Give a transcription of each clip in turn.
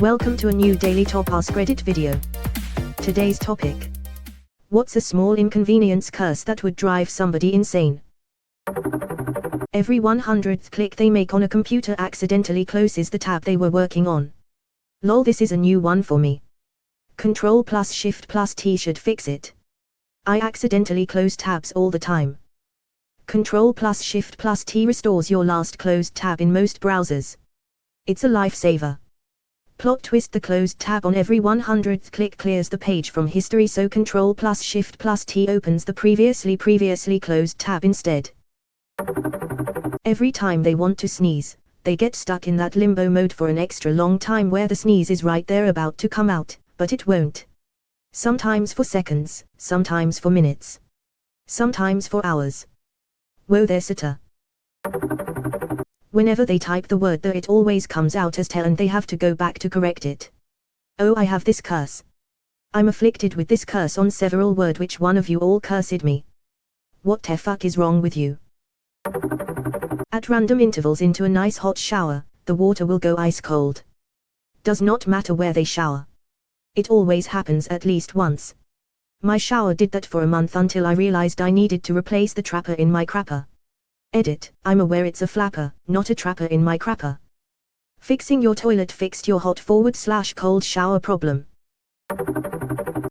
Welcome to a new daily top Askreddit video. Today's topic. What's a small inconvenience curse that would drive somebody insane? Every 100th click they make on a computer accidentally closes the tab they were working on. Lol, this is a new one for me. Control plus Shift plus T should fix it. I accidentally close tabs all the time. Control plus Shift plus T restores your last closed tab in most browsers. It's a lifesaver. Plot twist: the closed tab on every 100th click clears the page from history, so Control plus Shift plus T opens the previously closed tab instead. Every time they want to sneeze, they get stuck in that limbo mode for an extra long time where the sneeze is right there about to come out, but it won't. Sometimes for seconds, sometimes for minutes, sometimes for hours. Whoa there, sitter. Whenever they type the word "the," it always comes out as "tell" and they have to go back to correct it. Oh, I have this curse. I'm afflicted with this curse on several word. Which one of you all cursed me? What the fuck is wrong with you? At random intervals into a nice hot shower, the water will go ice cold. Does not matter where they shower. It always happens at least once. My shower did that for a month until I realized I needed to replace the trapper in my crapper. Edit: I'm aware it's a flapper, not a trapper in my crapper. Fixing your toilet fixed your hot/cold shower problem.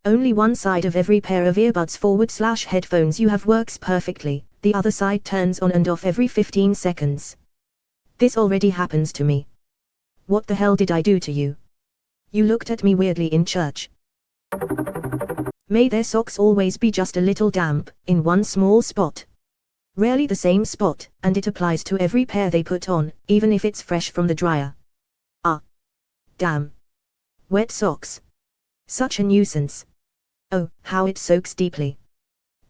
Only one side of every pair of earbuds/headphones you have works perfectly, the other side turns on and off every 15 seconds. This already happens to me. What the hell did I do to you? You looked at me weirdly in church. May their socks always be just a little damp, in one small spot. Rarely the same spot, and it applies to every pair they put on, even if it's fresh from the dryer. Ah. Damn. Wet socks. Such a nuisance. Oh, how it soaks deeply.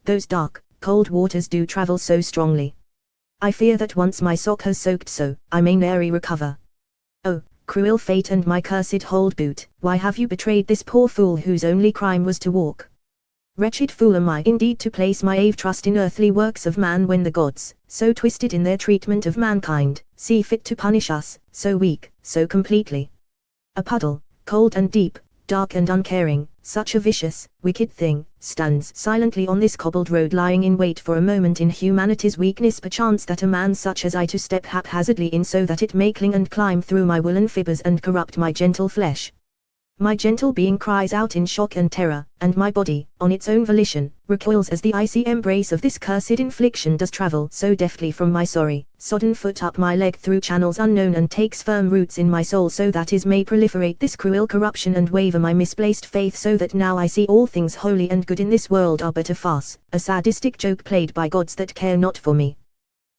Those dark, cold waters do travel so strongly. I fear that once my sock has soaked so, I may ne'er recover. Oh, cruel fate and my cursed hold boot, why have you betrayed this poor fool whose only crime was to walk? Wretched fool am I indeed to place my trust in earthly works of man, when the gods, so twisted in their treatment of mankind, see fit to punish us, so weak, so completely. A puddle, cold and deep, dark and uncaring, such a vicious, wicked thing, stands silently on this cobbled road, lying in wait for a moment in humanity's weakness, perchance that a man such as I to step haphazardly in, so that it may cling and climb through my woolen fibers and corrupt my gentle flesh. My gentle being cries out in shock and terror, and my body, on its own volition, recoils as the icy embrace of this cursed infliction does travel so deftly from my sorry, sodden foot up my leg through channels unknown, and takes firm roots in my soul, so that is may proliferate this cruel corruption and waver my misplaced faith, so that now I see all things holy and good in this world are but a farce, a sadistic joke played by gods that care not for me.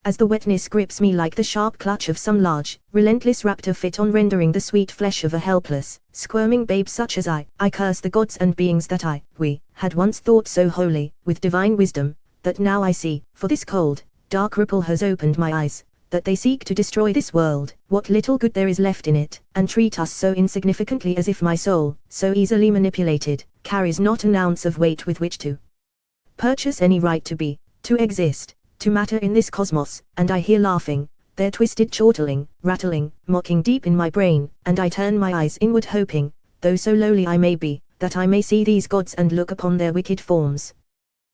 As the wetness grips me like the sharp clutch of some large, relentless raptor fit on rendering the sweet flesh of a helpless, squirming babe such as I curse the gods and beings that we had once thought so holy, with divine wisdom, that now I see, for this cold, dark ripple has opened my eyes, that they seek to destroy this world, what little good there is left in it, and treat us so insignificantly, as if my soul, so easily manipulated, carries not an ounce of weight with which to purchase any right to be, to exist, to matter in this cosmos, and I hear laughing, their twisted chortling, rattling, mocking deep in my brain, and I turn my eyes inward, hoping, though so lowly I may be, that I may see these gods and look upon their wicked forms.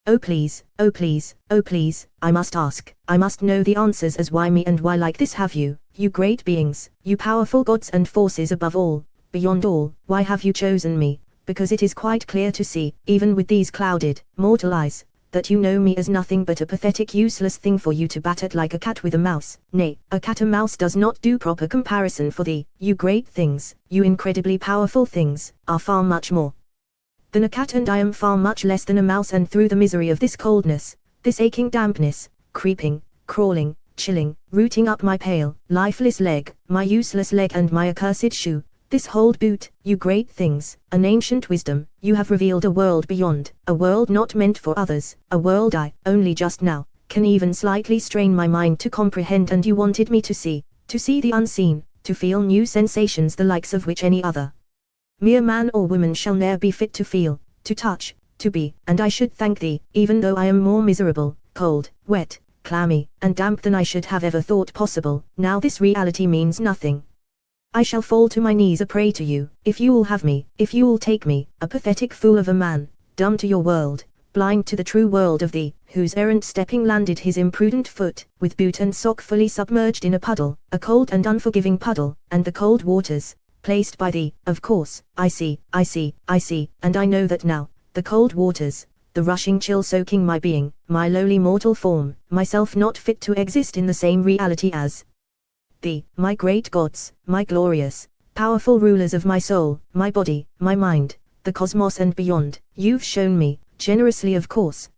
Oh please, oh please, oh please, I must ask, I must know the answers, as why me and why like this have you, you great beings, you powerful gods and forces above all, beyond all, why have you chosen me? Because it is quite clear to see, even with these clouded, mortal eyes, that you know me as nothing but a pathetic useless thing for you to bat at like a cat with a mouse. Nay, a cat and mouse does not do proper comparison, for thee, you great things, you incredibly powerful things, are far much more than a cat, and I am far much less than a mouse, and through the misery of this coldness, this aching dampness, creeping, crawling, chilling, rooting up my pale, lifeless leg, my useless leg and my accursed shoe, this hold boot, you great things, an ancient wisdom, you have revealed a world beyond, a world not meant for others, a world I, only just now, can even slightly strain my mind to comprehend, and you wanted me to see the unseen, to feel new sensations the likes of which any other mere man or woman shall ne'er be fit to feel, to touch, to be, and I should thank thee, even though I am more miserable, cold, wet, clammy, and damp than I should have ever thought possible. Now this reality means nothing. I shall fall to my knees a prey to you, if you will have me, if you will take me, a pathetic fool of a man, dumb to your world, blind to the true world of thee, whose errant stepping landed his imprudent foot, with boot and sock fully submerged in a puddle, a cold and unforgiving puddle, and the cold waters, placed by thee, of course, I see, and I know that now, the cold waters, the rushing chill soaking my being, my lowly mortal form, myself not fit to exist in the same reality as thee, my great gods, my glorious, powerful rulers of my soul, my body, my mind, the cosmos and beyond. You've shown me, generously of course,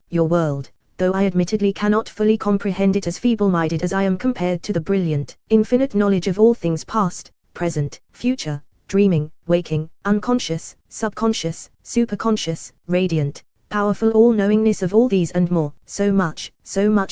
your world, though I admittedly cannot fully comprehend it, as feeble-minded as I am compared to the brilliant, infinite knowledge of all things past, present, future, dreaming, waking, unconscious, subconscious, superconscious, radiant, powerful all-knowingness of all these and more, so much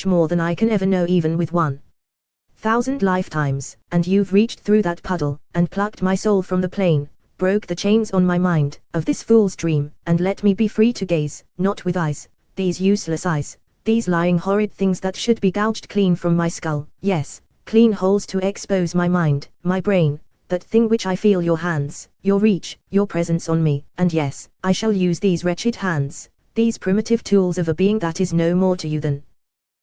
more than I can ever know even with 1,000 lifetimes, and you've reached through that puddle, and plucked my soul from the plane, broke the chains on my mind, of this fool's dream, and let me be free to gaze, not with eyes, these useless eyes, these lying horrid things that should be gouged clean from my skull, yes, clean holes to expose my mind, my brain, that thing which I feel your hands, your reach, your presence on me, and yes, I shall use these wretched hands, these primitive tools of a being that is no more to you than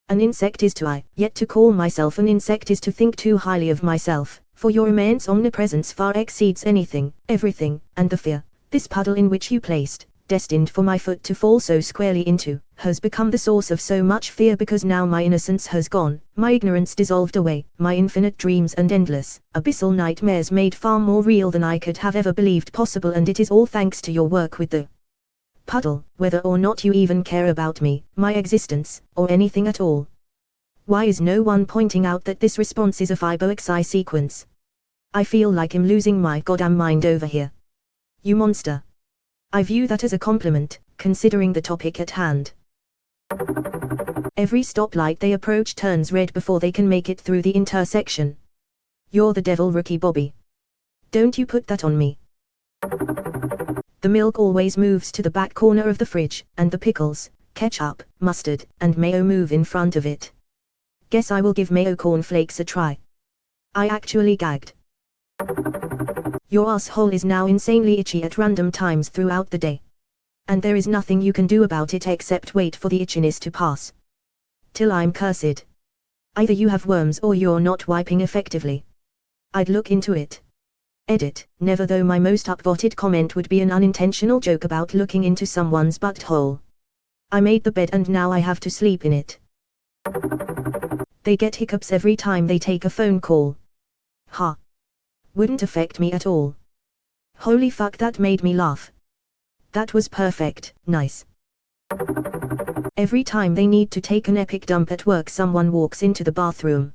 an insect is to I, yet to call myself an insect is to think too highly of myself, for your immense omnipresence far exceeds anything, everything, and the fear, this puddle in which you placed, destined for my foot to fall so squarely into, has become the source of so much fear, because now my innocence has gone, my ignorance dissolved away, my infinite dreams and endless, abyssal nightmares made far more real than I could have ever believed possible, and it is all thanks to your work with the puddle, whether or not you even care about me, my existence, or anything at all. Why is no one pointing out that this response is a Fibonacci sequence? I feel like I'm losing my goddamn mind over here. You monster. I view that as a compliment, considering the topic at hand. Every stoplight they approach turns red before they can make it through the intersection. You're the devil, rookie Bobby. Don't you put that on me. The milk always moves to the back corner of the fridge, and the pickles, ketchup, mustard, and mayo move in front of it. Guess I will give mayo cornflakes a try. I actually gagged. Your asshole is now insanely itchy at random times throughout the day. And there is nothing you can do about it except wait for the itchiness to pass. Till I'm cursed. Either you have worms or you're not wiping effectively. I'd look into it. Edit, never, though my most upvoted comment would be an unintentional joke about looking into someone's butthole. I made the bed and now I have to sleep in it. They get hiccups every time they take a phone call. Ha. Wouldn't affect me at all. Holy fuck, that made me laugh. That was perfect, nice. Every time they need to take an epic dump at work, someone walks into the bathroom.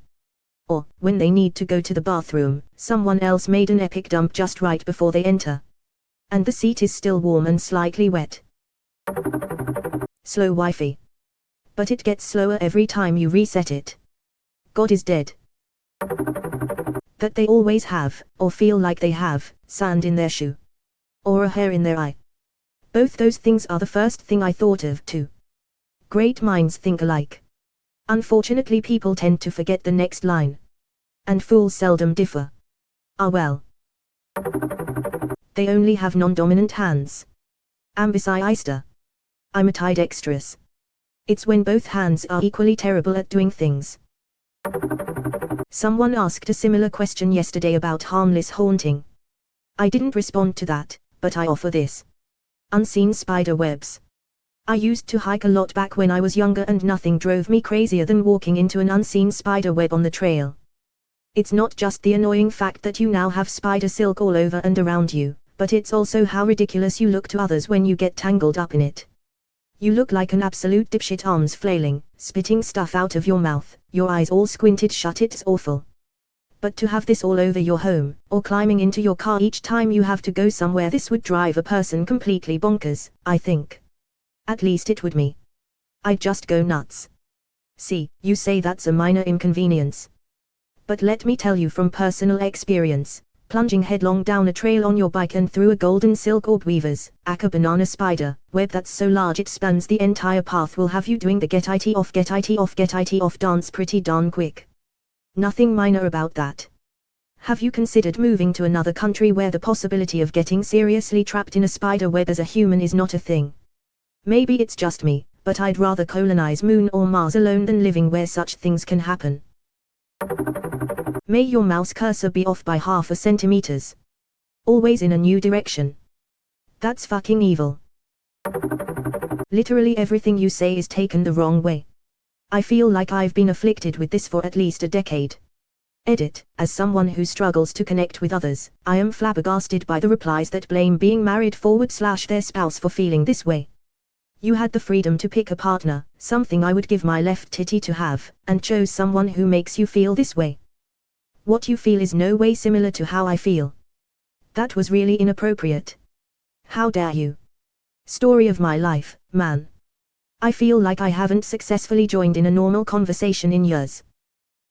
Or, when they need to go to the bathroom, someone else made an epic dump just right before they enter. And the seat is still warm and slightly wet. Slow Wi-Fi. But it gets slower every time you reset it. God is dead. That they always have, or feel like they have, sand in their shoe. Or a hair in their eye. Both those things are the first thing I thought of too. Great minds think alike. Unfortunately, people tend to forget the next line. And fools seldom differ. Ah well. They only have non-dominant hands. Ambidextrous. I'm ambidextrous. It's when both hands are equally terrible at doing things. Someone asked a similar question yesterday about harmless haunting. I didn't respond to that, but I offer this. Unseen spider webs. I used to hike a lot back when I was younger, and nothing drove me crazier than walking into an unseen spider web on the trail. It's not just the annoying fact that you now have spider silk all over and around you, but it's also how ridiculous you look to others when you get tangled up in it. You look like an absolute dipshit, arms flailing, spitting stuff out of your mouth, your eyes all squinted shut. It's awful. But to have this all over your home, or climbing into your car each time you have to go somewhere, this would drive a person completely bonkers, I think. At least it would me. I'd just go nuts. See, you say that's a minor inconvenience. But let me tell you from personal experience, plunging headlong down a trail on your bike and through a golden silk orb weaver's, aka banana spider, web that's so large it spans the entire path will have you doing the get it off, get it off, get it off dance pretty darn quick. Nothing minor about that. Have you considered moving to another country where the possibility of getting seriously trapped in a spider web as a human is not a thing? Maybe it's just me, but I'd rather colonize Moon or Mars alone than living where such things can happen. May your mouse cursor be off by 0.5 centimeters. Always in a new direction. That's fucking evil. Literally everything you say is taken the wrong way. I feel like I've been afflicted with this for at least a decade. Edit, as someone who struggles to connect with others, I am flabbergasted by the replies that blame being married / their spouse for feeling this way. You had the freedom to pick a partner, something I would give my left titty to have, and chose someone who makes you feel this way. What you feel is no way similar to how I feel. That was really inappropriate. How dare you? Story of my life, man. I feel like I haven't successfully joined in a normal conversation in years.